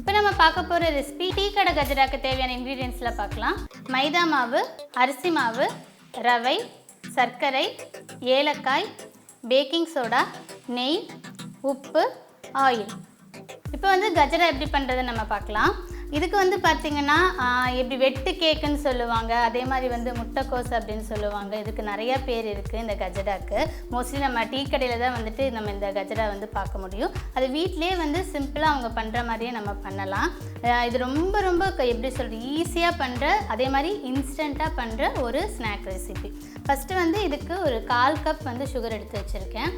இப்போ நம்ம பார்க்க போகிற ரெசிபி டீ கடை கஜடாக்கு தேவையான இன்க்ரீடியன்ட்ஸ்லாம் பார்க்கலாம். மைதா மாவு, அரிசி மாவு, ரவை, சர்க்கரை, ஏலக்காய், பேக்கிங் சோடா, நெய், உப்பு, ஆயில். இப்போ வந்து கஜடா எப்படி பண்ணுறதுன்னு நம்ம பார்க்கலாம். இதுக்கு வந்து பார்த்திங்கன்னா எப்படி வெட்டு கேக்குன்னு சொல்லுவாங்க, அதே மாதிரி வந்து முட்டைக்கோஸ் அப்படின்னு சொல்லுவாங்க. இதுக்கு நிறையா பேர் இருக்குது இந்த கஜடாக்கு. மோஸ்ட்லி நம்ம டீ கடையில் தான் வந்துட்டு நம்ம இந்த கஜடா வந்து பார்க்க முடியும். அது வீட்டிலே வந்து சிம்பிளாக அவங்க பண்ணுற மாதிரியே நம்ம பண்ணலாம். இது ரொம்ப ரொம்ப எப்படி சொல்கிறது, ஈஸியாக பண்ணுற, அதே மாதிரி இன்ஸ்டண்ட்டாக பண்ணுற ஒரு ஸ்நாக் ரெசிபி. ஃபஸ்ட்டு வந்து இதுக்கு ஒரு 1/4 கப் வந்து சுகர் எடுத்து வச்சுருக்கேன்.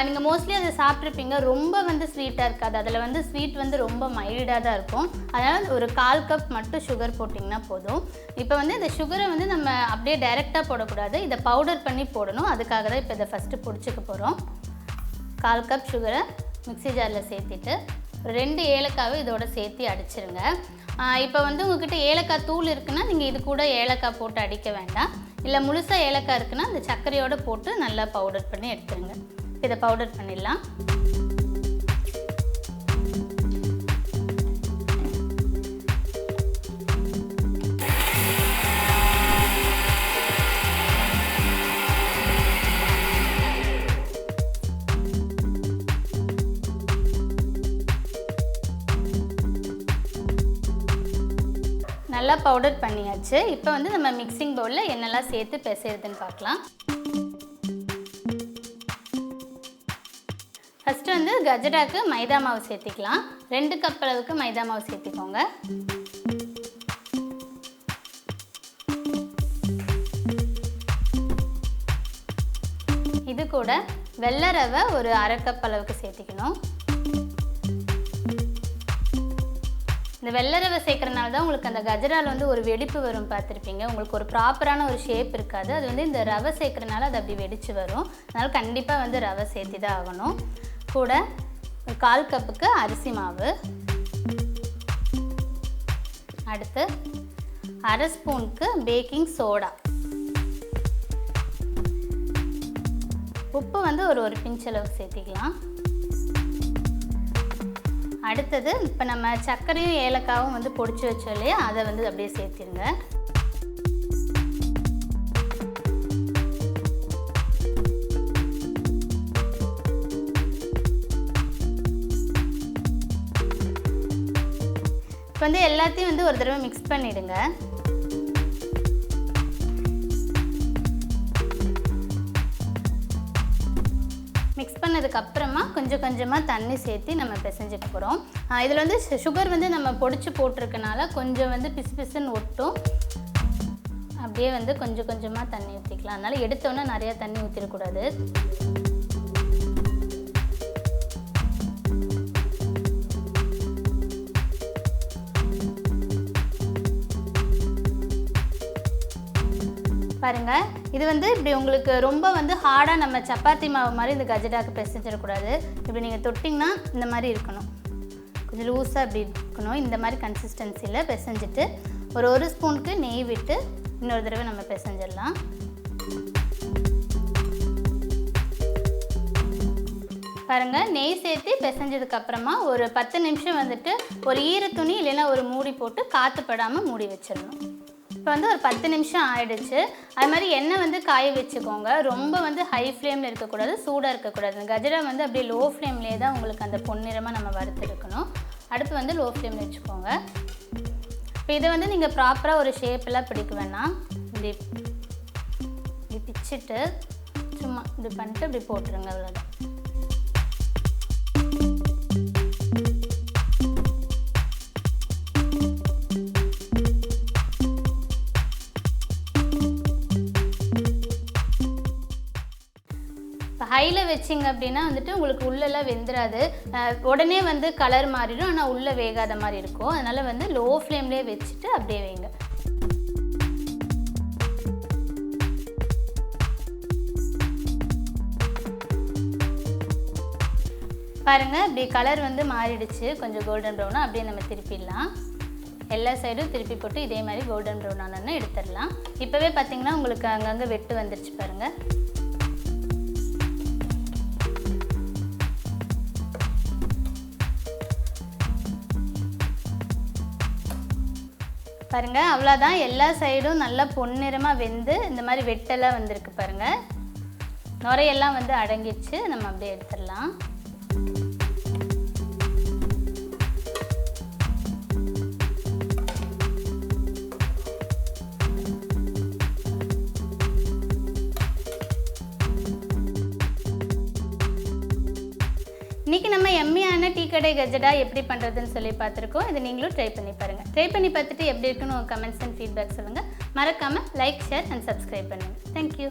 நீங்கள் மோஸ்ட்லி அதை சாப்பிட்ருப்பீங்க, ரொம்ப வந்து ஸ்வீட்டாக இருக்காது. அதில் வந்து ஸ்வீட் வந்து ரொம்ப மைல்டாக தான் இருக்கும். அதனால் ஒரு 1/4 கப் மட்டும் சுகர் போட்டிங்கன்னா போதும். இப்போ வந்து இந்த சுகரை வந்து நம்ம அப்படியே டைரெக்டாக போடக்கூடாது, இதை பவுடர் பண்ணி போடணும். அதுக்காக தான் இப்போ இதை ஃபஸ்ட்டு பிடிச்சிக்க போகிறோம். 1/4 கப் சுகரை மிக்ஸி ஜாரில் சேர்த்திட்டு 2 ஏலக்காவை இதோட சேர்த்து அடிச்சிருங்க. இப்போ வந்து உங்கள்கிட்ட ஏலக்காய் தூள் இருக்குன்னா நீங்கள் இது கூட ஏலக்காய் போட்டு அடிக்க வேண்டாம். இல்லை முழுசாக ஏலக்காய் இருக்குன்னா அந்த சர்க்கரையோடு போட்டு நல்லா பவுடர் பண்ணி எடுத்துருங்க. இதை பவுடர் பண்ணிடலாம். நல்லா பவுடர் பண்ணியாச்சு. இப்போ வந்து நம்ம மிக்சிங் பவுலில் என்னெல்லாம் சேர்த்து பிசைறதுன்னு பார்க்கலாம். ஃபஸ்ட்டு வந்து கஜடாக்கு மைதா மாவு சேர்த்திக்கலாம். 2 கப் அளவுக்கு மைதா மாவு சேர்த்திக்கோங்க. இது கூட வெள்ளை ரவை ஒரு 1/2 கப் அளவுக்கு சேர்த்திக்கணும். இந்த வெள்ளை ரவை சேர்க்குறனால தான் உங்களுக்கு அந்த கஜடாவில் வந்து ஒரு வெடிப்பு வரும், பார்த்துருப்பீங்க. உங்களுக்கு ஒரு ப்ராப்பரான ஒரு ஷேப் இருக்காது. அது வந்து இந்த ரவை சேர்க்குறனால அது அப்படி வெடித்து வரும். அதனால் கண்டிப்பாக வந்து ரவை சேர்த்தி தான் ஆகணும். கூட ஒரு 1/4 கப்புக்கு அரிசி மாவு, அடுத்து 1/2 ஸ்பூனுக்கு பேக்கிங் சோடா, உப்பு வந்து ஒரு பிஞ்ச் அளவுக்கு சேர்த்திக்கலாம். அடுத்தது இப்போ நம்ம சர்க்கரையும் ஏலக்காவும் வந்து பொடிச்சு வச்சோம் இல்லையா, அதை வந்து அப்படியே சேர்த்திருங்க. இப்போ வந்து எல்லாத்தையும் வந்து ஒரு தடவை மிக்ஸ் பண்ணிவிடுங்க. மிக்ஸ் பண்ணதுக்கப்புறமா கொஞ்சம் கொஞ்சமாக தண்ணி சேர்த்து நம்ம பிசைஞ்சிட்டு போகிறோம். இதில் வந்து சுகர் வந்து நம்ம பொடிச்சு போட்டிருக்கனால கொஞ்சம் வந்து பிசு பிசுன்னு ஒட்டும். அப்படியே வந்து கொஞ்சம் கொஞ்சமாக தண்ணி ஊற்றிக்கலாம். அதனால் எடுத்தோன்னே நிறையா தண்ணி ஊற்றிடக்கூடாது. பாருங்கள், இது வந்து இப்படி உங்களுக்கு ரொம்ப வந்து ஹார்டாக நம்ம சப்பாத்தி மாவு மாதிரி இந்த கஜடாக்கு பிசைஞ்சிடக்கூடாது. இப்படி நீங்கள் தொட்டிங்கன்னா இந்த மாதிரி இருக்கணும், கொஞ்சம் லூஸாக இப்படி இருக்கணும். இந்த மாதிரி கன்சிஸ்டன்சியில் பிசைஞ்சிட்டு ஒரு ஸ்பூனுக்கு நெய் விட்டு இன்னொரு தடவை நம்ம பிசைஞ்சிடலாம். பாருங்கள், நெய் சேர்த்து பிசைஞ்சதுக்கப்புறமா ஒரு 10 நிமிஷம் வந்துட்டு ஒரு ஈரத்துணி இல்லைன்னா ஒரு மூடி போட்டு காற்று படாமல் மூடி வச்சிடணும். இப்போ வந்து ஒரு 10 நிமிஷம் ஆயிடுச்சு. அது மாதிரி எண்ணெய் வந்து காய வச்சுக்கோங்க. ரொம்ப வந்து ஹை ஃப்ளேமில் இருக்கக்கூடாது, சூடாக இருக்கக்கூடாது. கஜடா வந்து அப்படியே லோ ஃப்ளேம்லேயே தான் உங்களுக்கு அந்த பொன்னிறமாக நம்ம வறுத்து இருக்கணும். அடுத்து வந்து லோ ஃப்ளேமில் வச்சுக்கோங்க. இப்போ இதை வந்து நீங்கள் ப்ராப்பராக ஒரு ஷேப்பெல்லாம் பிடிக்க வேணாம். இப்படி பிச்சுட்டு சும்மா இப்படி பண்ணிட்டு இப்படி போட்டுருங்க, அவ்வளோதான். ஹையில் வச்சிங்க அப்படின்னா வந்துட்டு உங்களுக்கு உள்ளெல்லாம் வெந்துடாது. உடனே வந்து கலர் மாறிடும், ஆனால் உள்ளே வேகாத மாதிரி இருக்கும். அதனால் வந்து லோ ஃப்ளேம்லேயே வச்சுட்டு அப்படியே வைங்க. பாருங்கள், இப்படி கலர் வந்து மாறிடுச்சு, கொஞ்சம் கோல்டன் ப்ரௌனாக. அப்படியே நம்ம திருப்பிடலாம். எல்லா சைடும் திருப்பி போட்டு இதே மாதிரி கோல்டன் ப்ரௌன் ஆனோன்னு எடுத்துடலாம். இப்போவே பார்த்திங்கன்னா உங்களுக்கு அங்கங்கே வெட்டு வந்துருச்சு பாருங்கள். பாருங்கள், அவ்வளோதான். எல்லா சைடும் நல்லா பொன்னிறமாக வெந்து இந்த மாதிரி வெட்டெல்லாம் வந்திருக்கு பாருங்கள். நுரையெல்லாம் வந்து அடங்கிடுச்சு. நம்ம அப்படியே எடுத்துடலாம். இன்றைக்கி நம்ம எம்மியான டீ கடை கஜடா எப்படி பண்ணுறதுன்னு சொல்லி பார்த்துருக்கோம். இது நீங்களும் ட்ரை பண்ணி பாருங்கள். ட்ரை பண்ணி பார்த்துட்டு எப்படி இருக்குன்னு கமெண்ட்ஸ் அண்ட் ஃபீட்பேக் சொல்லுங்கள். மறக்காமல் லைக், ஷேர் அண்ட் சப்ஸ்கிரைப் பண்ணுங்கள். தேங்க்யூ.